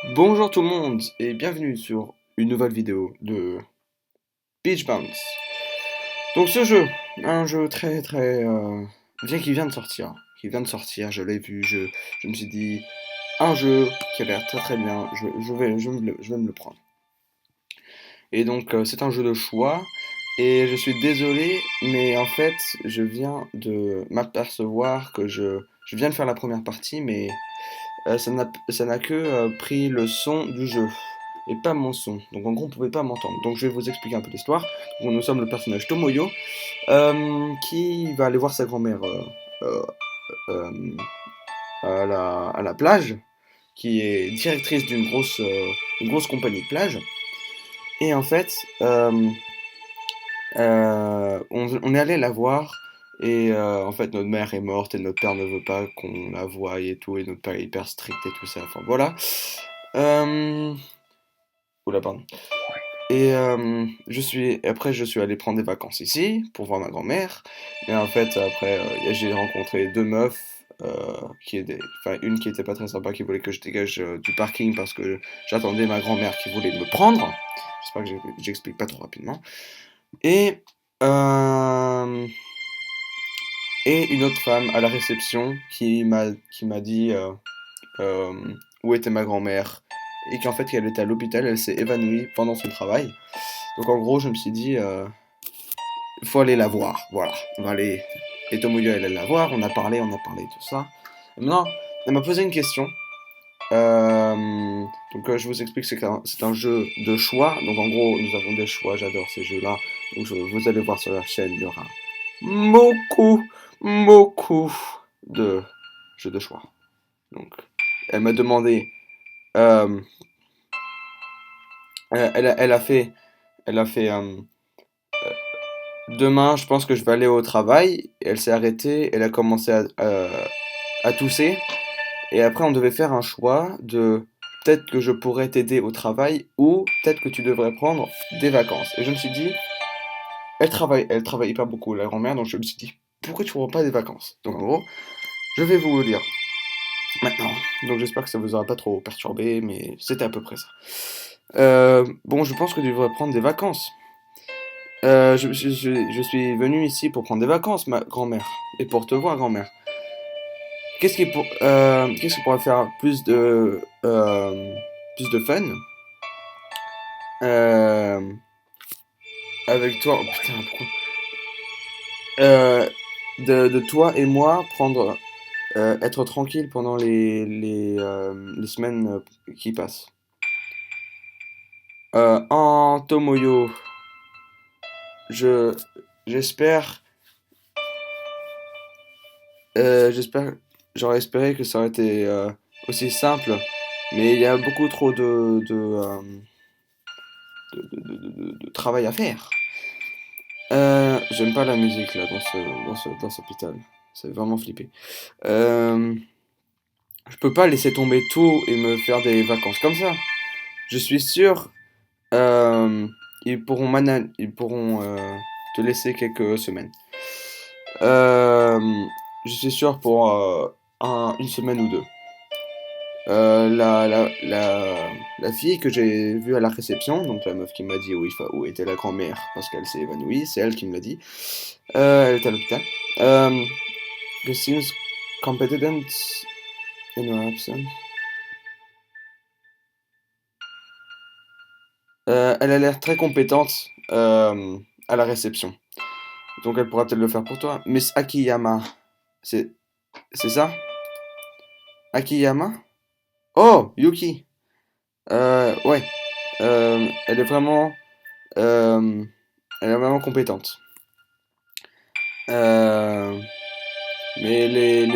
Bonjour tout le monde et bienvenue sur une nouvelle vidéo de Beach Bounce. Donc ce jeu, un jeu bien qui vient de sortir, je l'ai vu, je me suis dit un jeu qui a l'air très bien, je vais me le prendre. Et donc c'est un jeu de choix et je suis désolé mais en fait je viens de m'apercevoir que je viens de faire la première partie mais ça n'a que pris le son du jeu et pas mon son. Donc en gros, on pouvait pas m'entendre. Donc je vais vous expliquer un peu l'histoire. Donc, nous sommes le personnage Tomoyo qui va aller voir sa grand-mère euh, euh, à la plage, qui est directrice une grosse compagnie de plage. Et en fait, on est allé la voir. Et en fait, notre mère est morte et notre père ne veut pas qu'on la voie et tout. Et notre père est hyper strict et tout ça. Enfin voilà. Euh, Oula, pardon. Et après, je suis allé prendre des vacances ici pour voir ma grand-mère. Et en fait, après, j'ai rencontré deux meufs, enfin, une qui était pas très sympa, qui voulait que je dégage du parking parce que j'attendais ma grand-mère qui voulait me prendre. J'espère que j'explique pas trop rapidement. Et, euh, et une autre femme à la réception qui m'a dit euh, où était ma grand-mère et qu'en fait, elle était à l'hôpital, elle s'est évanouie pendant son travail. Donc en gros, je me suis dit, il faut aller la voir. Voilà, on va aller. Et Tomoyo, elle allait la voir, on a parlé, tout ça. Et maintenant, elle m'a posé une question. Je vous explique, c'est un jeu de choix. Donc en gros, nous avons des choix, j'adore ces jeux-là. Vous allez voir sur la chaîne, il y aura beaucoup, beaucoup de jeux de choix. Donc, elle m'a demandé, euh, elle a fait demain, je pense que je vais aller au travail. Elle s'est arrêtée, elle a commencé à tousser. Et après, on devait faire un choix de peut-être que je pourrais t'aider au travail ou peut-être que tu devrais prendre des vacances. Et je me suis dit, elle travaille pas beaucoup, la grand-mère, donc je me suis dit, pourquoi tu prends pas des vacances? Donc en gros, je vais vous le dire maintenant. Donc j'espère que ça vous aura pas trop perturbé, mais c'était à peu près ça. Bon, je pense que tu devrais prendre des vacances. Je suis venu ici pour prendre des vacances, ma grand-mère, et pour te voir, grand-mère. Qu'est-ce qui pourrait faire plus de fun euh, avec toi? Oh putain, pourquoi? Euh, de toi et moi prendre, être tranquille pendant les semaines qui passent. En Tomoyo, je j'espère j'espère j'aurais espéré que ça aurait été aussi simple, mais il y a beaucoup trop de travail à faire. J'aime pas la musique là dans cet hôpital. C'est vraiment flippé. Euh, je peux pas laisser tomber tout et me faire des vacances comme ça. Je suis sûr, euh, ils pourront te laisser quelques semaines. Euh, je suis sûr pour une semaine ou deux. Euh, la, la, la fille que j'ai vue à la réception, donc la meuf qui m'a dit où était la grand-mère parce qu'elle s'est évanouie, c'est elle qui me l'a dit. Elle est à l'hôpital. Euh, she seems competent in her absence. Elle a l'air très compétente à la réception. Donc elle pourra peut-être le faire pour toi. Miss Akiyama, c'est c'est ça? Akiyama? Oh, Yuki. Ouais. Elle est euh, elle est vraiment compétente. Euh, mais les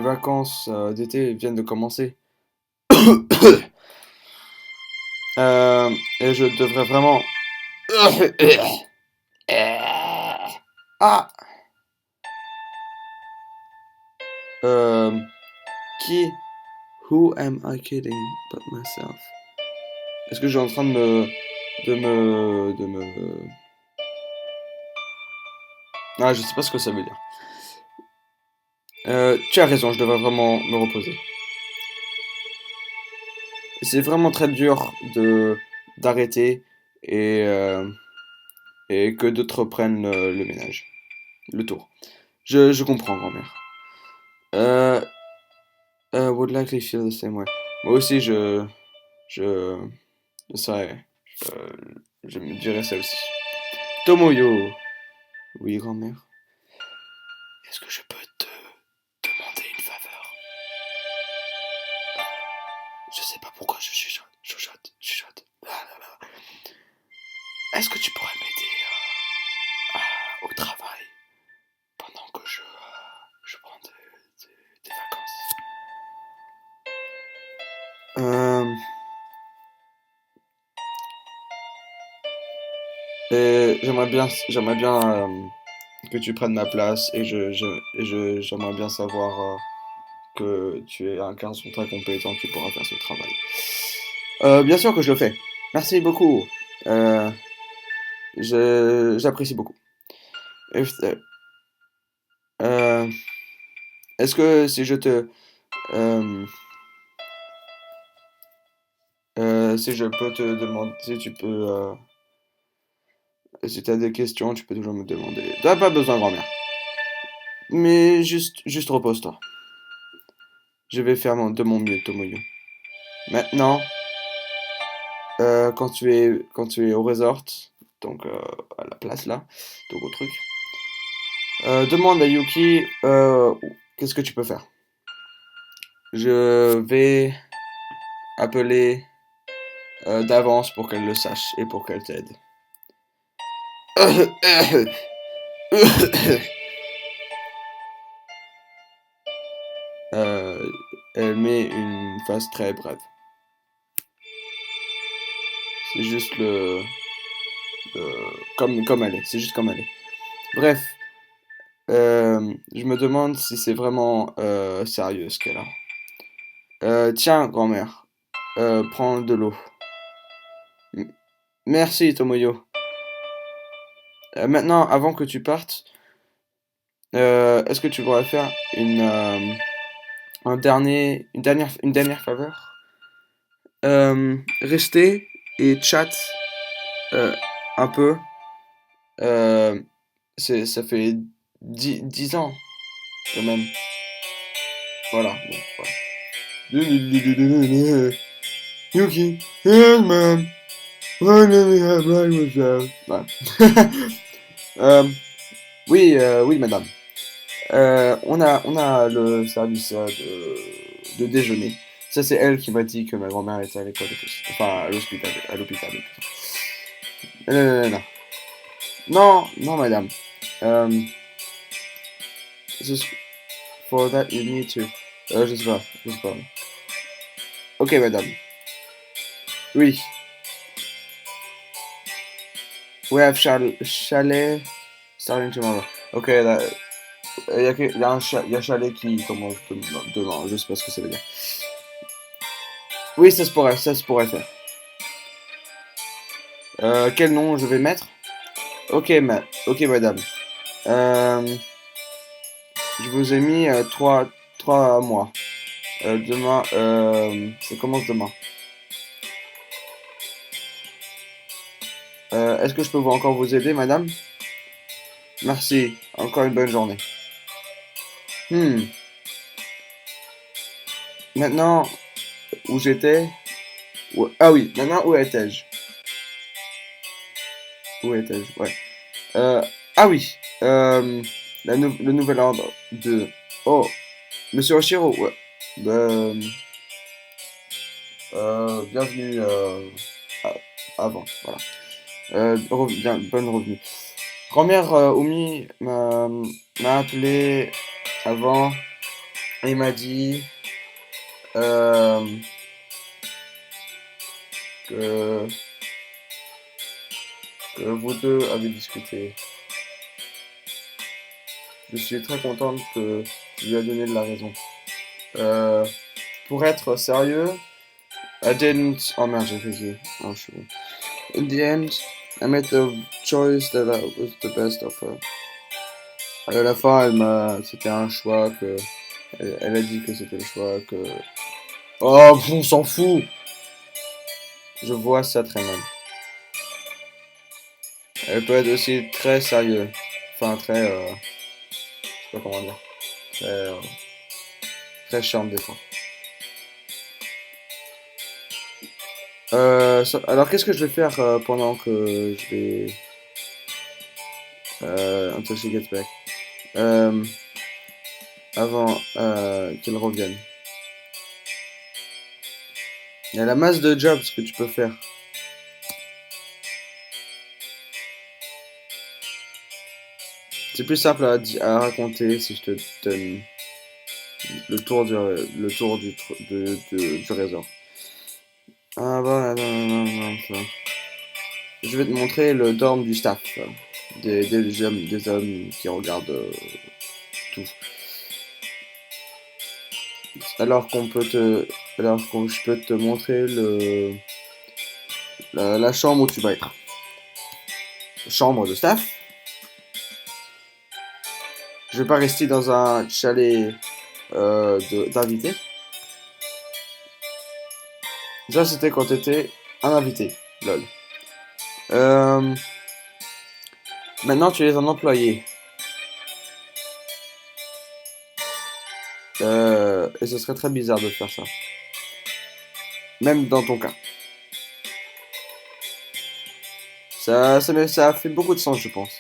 vacances d'été viennent de commencer. Et je devrais vraiment. Ah! Euh, qui? Who am I kidding but myself? Est-ce que je suis en train de me... Ah, je sais pas ce que ça veut dire. Tu as raison, je devrais vraiment me reposer. c'est vraiment très dur de d'arrêter et, et que d'autres prennent le ménage, le tour. Je comprends, grand-mère. Euh, would likely feel the same way. Moi aussi, je, serais, euh, je me dirais ça aussi. Tomoyo. Oui, grand-mère. Est-ce que je peux te demander une faveur? Je sais pas pourquoi je chuchote. Ah là là. Est-ce que tu pourrais m'aider au travail pendant que je prends des vacances? Euh, et j'aimerais bien que tu prennes ma place et j'aimerais bien savoir que tu es un garçon très compétent qui pourra faire ce travail. Bien sûr que je le fais. Merci beaucoup. Euh, j'apprécie beaucoup. Euh, euh, est-ce que si je te si je peux te demander, si tu peux, si tu as des questions, tu peux toujours me demander. T'as pas besoin, grand-mère. Mais juste repose-toi. Je vais faire de mon mieux, Tomoyo. Maintenant, quand tu es au resort, donc à la place là, donc au truc, demande à Yuki, qu'est-ce que tu peux faire? Je vais appeler d'avance pour qu'elle le sache et pour qu'elle t'aide. Euh, elle met une phase très brève. C'est juste comme elle est. C'est juste comme elle est. Bref, je me demande si c'est vraiment sérieux ce qu'elle a. Tiens, grand-mère, prends de l'eau. Merci, Tomoyo. Maintenant, avant que tu partes, est-ce que tu pourrais faire une dernière faveur? Rester et chat euh, un peu. Euh, ça fait 10 ans, quand même. Voilà, bon, voilà. Yuki, yes, ma'am. Finally, I like myself. Voilà. Euh, oui, madame. On a le service de déjeuner. Ça, c'est elle qui m'a dit que ma grand-mère était à l'école et tout. Enfin, à l'hôpital et tout ça. Non. Non, madame. Um, just for that you need to. Je sais pas. Ok, madame. Oui. We have chalet starting tomorrow. Ok, là, il y a un chalet qui commence demain. Je sais pas ce que ça veut dire. Oui, ça se pourrait faire. Quel nom je vais mettre? Ok, madame. Euh, je vous ai mis trois mois. Demain, ça commence demain. Est-ce que je peux encore vous aider, madame? Merci. Encore une bonne journée. Hmm. Maintenant, où j'étais? Ah oui, maintenant, où étais-je? Où étais-je? Ouais. Euh, ah oui. Le nouvel ordre de... Oh, Monsieur Oshiro, ouais. Euh, bienvenue avant, voilà. Bonne revenue. Grand-mère Oumi m'a appelé avant et m'a dit euh, que, que vous deux avez discuté. Je suis très contente que tu lui as donné de la raison. Euh, pour être sérieux, I didn't. Oh merde, j'ai fait. Oh, je suis... In the end, I made the choice that was the best of her. À la fin, c'était un choix que, elle a dit que c'était le choix que. Oh, on s'en fout. Je vois ça très mal. Elle peut être aussi très sérieuse. Enfin, très... je sais pas comment dire. Très, très chiante des fois. Alors, qu'est-ce que je vais faire pendant que je vais... until she gets back. Euh, avant qu'elle revienne. Il y a la masse de jobs que tu peux faire. C'est plus simple à raconter si je te donne le tour du réseau. Ah bah, non. Je vais te montrer le dorm du staff. Des hommes qui regardent tout. Alors qu'on peut te, alors que je peux te montrer la chambre où tu vas être. Chambre de staff. Je vais pas rester dans un chalet d'invité. Ça, c'était quand t'étais un invité. Lol. Euh, Maintenant, tu es un employé. Et ce serait très bizarre de faire ça. Même dans ton cas. Ça fait beaucoup de sens, je pense.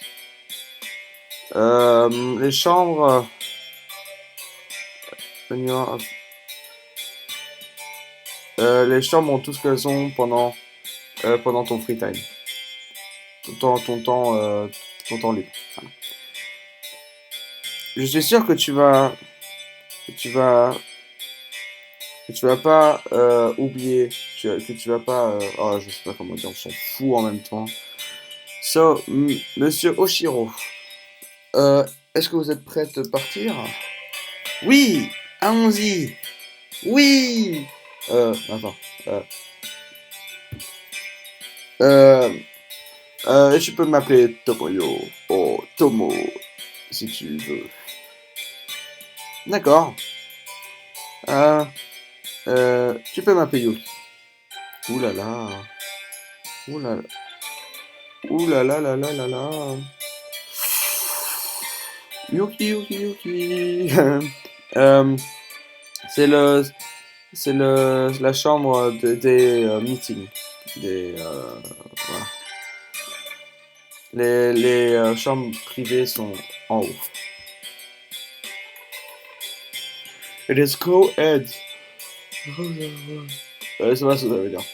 Les chambres. Les chambres ont tout ce qu'elles ont pendant ton free time. Ton temps libre. Voilà. Je suis sûr que tu vas, que tu vas pas oublier, que tu vas pas, oh, je sais pas comment dire, on s'en fout en même temps. So, Monsieur Oshiro, est-ce que vous êtes prête à partir? Oui, allons-y. Oui. Attends. Euh, euh, tu peux m'appeler Tomoyo ou Tomo si tu veux. D'accord. Euh, tu peux m'appeler Yuki. Ouh là là. Ouh là là. Ouh là là là là là là. Yuki, Yuki, Yuki. Euh, c'est le, la chambre des meetings. Voilà. Les chambres privées sont en haut. It is co-ed. C'est pas ce que ça veut dire.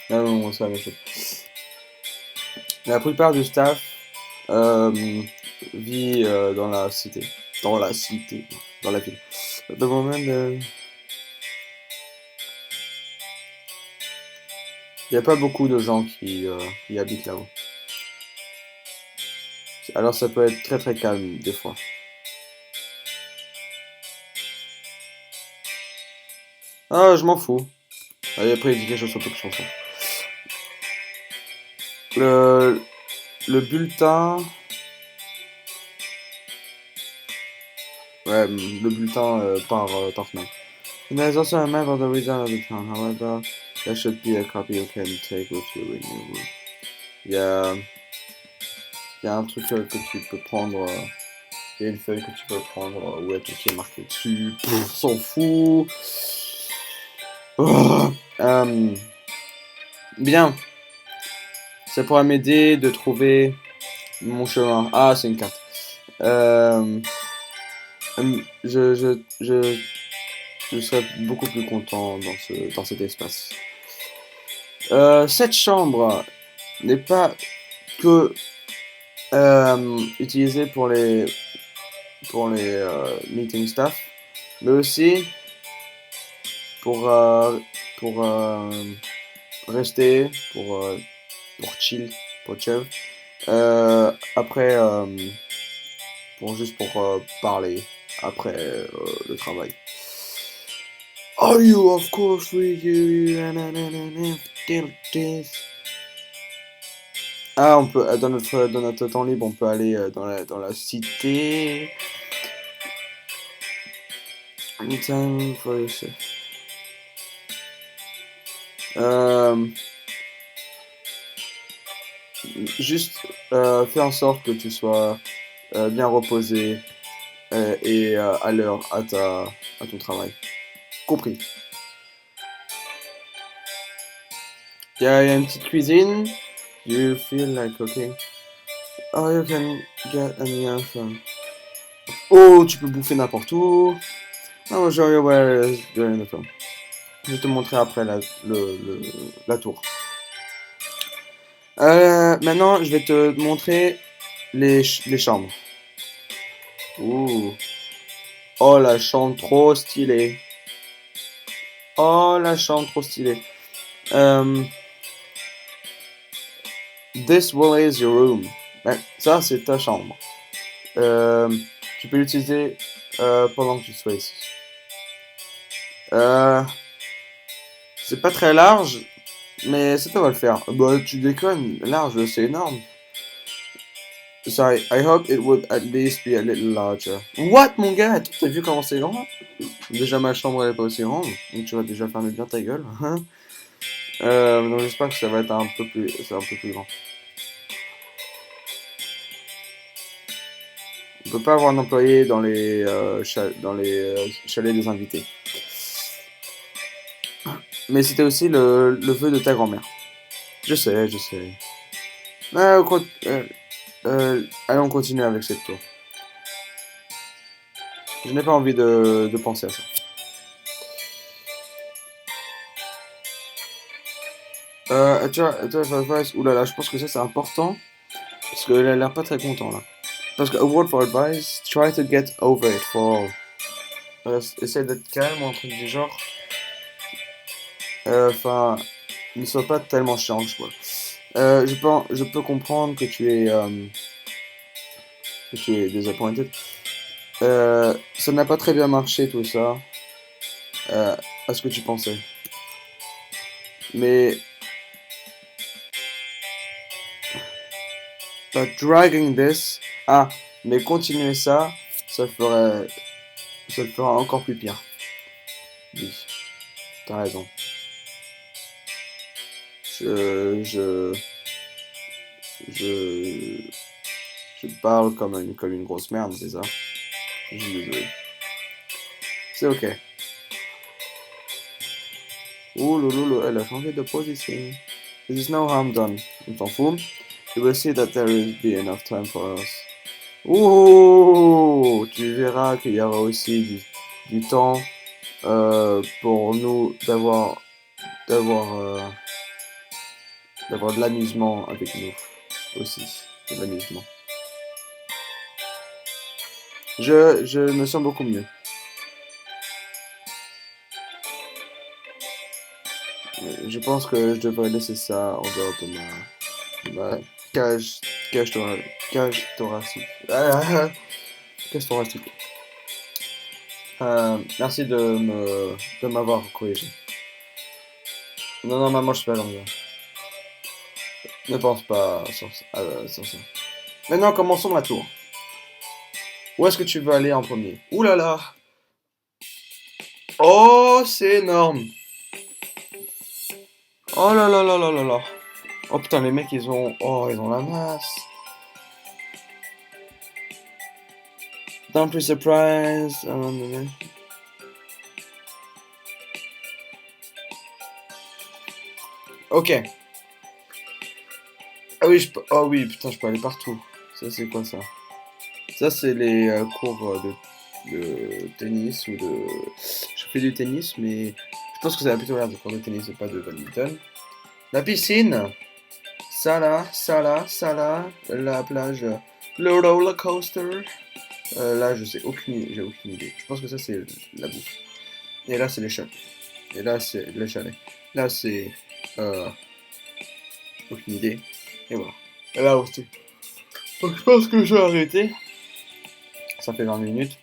Non, non, c'est la même chose. La plupart du staff vit dans la cité. Dans la cité. Dans la ville. De moment, il n'y a pas beaucoup de gens qui habitent là-haut. Alors ça peut être très très calme des fois. Ah, je m'en fous. Allez, après, il dit quelque chose surtout que je m'en fous. Le, le bulletin. Ouais, le bulletin par semaine. And there's also a map of the region of the town. However, there should be a copy you can take with you in your room. Il y a, il y a un truc que tu peux prendre. Il y a une feuille que tu peux prendre où il y a tout qui est marqué dessus. Pff, s'en fout. Oh, bien. Ça pourra m'aider de trouver mon chemin. Ah, c'est une carte. Euh, je serais beaucoup plus content dans cet espace. Cette chambre n'est pas que utilisée pour les meeting staff, mais aussi pour rester, pour chill, pour chill. Après, juste pour parler après le travail. Are you of course with you? Ah, on peut dans notre temps libre, on peut aller dans la cité. Anytime for yourself. Euh, Juste fais en sorte que tu sois bien reposé et à l'heure à ton travail. Compris. Il y a une petite cuisine. You feel like cooking. Oh, you can get anything. Oh, tu peux bouffer n'importe où. Oh, show you where is during the film. Je vais te montrer après la tour. Maintenant, je vais te montrer les chambres. Ouh. Oh, la chambre trop stylée. Oh, la chambre trop stylée. Euh, This wall is your room. Ben, ça, c'est ta chambre. Euh, Tu peux l'utiliser pendant que tu sois ici. Euh, c'est pas très large, mais ça va le faire. Bah, tu déconnes, large, c'est énorme. Sorry, I hope it would at least be a little larger. What, mon gars? T'as vu comment c'est grand? Déjà, ma chambre, elle est pas aussi grande, donc tu vas déjà fermer bien ta gueule. Hein. Donc j'espère que ça va être c'est un peu plus grand. On peut pas avoir un employé dans les chalets des invités. Mais c'était aussi le vœu de ta grand-mère. Je sais, je sais. Allez, on continue avec cette tour. Je n'ai pas envie de penser à ça. Advice, oulala, je pense que ça c'est important. Parce qu'il a l'air pas très content là. Parce que a word for advice, try to get over it for all. Essaie d'être calme ou un truc du genre. Enfin, ne sois pas tellement chiant, quoi. Je peux comprendre que tu es disappointed. Ça n'a pas très bien marché tout ça, à ce que tu pensais. Mais dragging this, mais continuer ça, ça le fera encore plus pire. Oui, t'as raison. Je, je, je, je parle comme une grosse merde, c'est ça. Je suis désolé. C'est ok. Ouh, loulou, elle a changé de position. This is no harm done. On s'en fout. You will see that there will be enough time for us. Ouh, tu verras qu'il y aura aussi du temps pour nous d'avoir d'avoir de l'amusement avec nous aussi, de l'amusement. Je me sens beaucoup mieux. Je pense que je devrais laisser ça en dehors de ma cage, cage, cage thoracique. Cage thoracique. Merci de m'avoir corrigé. Non, non, maman, je suis pas comme ça. Ne pense pas sur ça. Maintenant, commençons ma tour. Où est-ce que tu veux aller en premier? Ouh là là! Oh, c'est énorme! Oh là là là là là là! Oh putain, les mecs, ils ont la masse! Don't be surprised. Ok. Ah oui, oh oui, putain, je peux aller partout. Ça, c'est quoi ça? Ça, c'est les cours de tennis ou de. Je fais du tennis, mais je pense que ça va plutôt l'air de cours de tennis et pas de badminton. La piscine, ça là, la plage, le roller coaster. Là, j'ai aucune idée. Je pense que ça, c'est la bouffe. Et là, c'est les chalets. Et là, c'est les chalets. Là, c'est aucune idée. Et voilà. Et là aussi. Donc, je pense que je vais arrêter. Ça fait 20 minutes.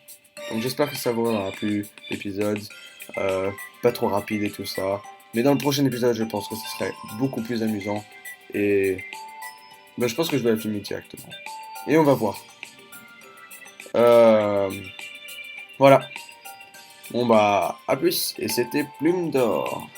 Donc j'espère que ça vous aura plu l'épisode. Pas trop rapide et tout ça. Mais dans le prochain épisode, je pense que ce serait beaucoup plus amusant. Et je pense que je vais la filmer directement. Et on va voir. Euh, voilà. Bon bah, à plus. Et c'était Plume d'Or.